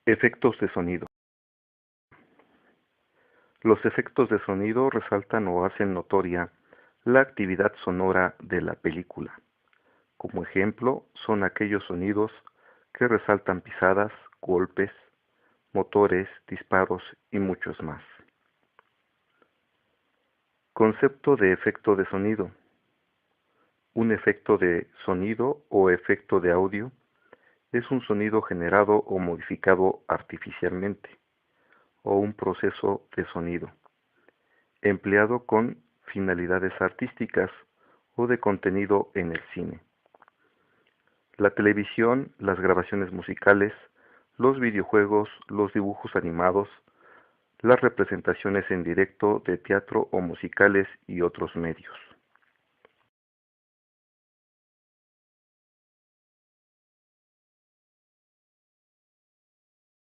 Efectos de sonido. Los efectos de sonido resaltan o hacen notoria la actividad sonora de la película. Como ejemplo, son aquellos sonidos que resaltan pisadas, golpes, motores, disparos y muchos más. Concepto de efecto de sonido. Un efecto de sonido o efecto de audio es un sonido generado o modificado artificialmente, o un proceso de sonido, empleado con finalidades artísticas o de contenido en el cine. La televisión, las grabaciones musicales, los videojuegos, los dibujos animados, las representaciones en directo de teatro o musicales y otros medios.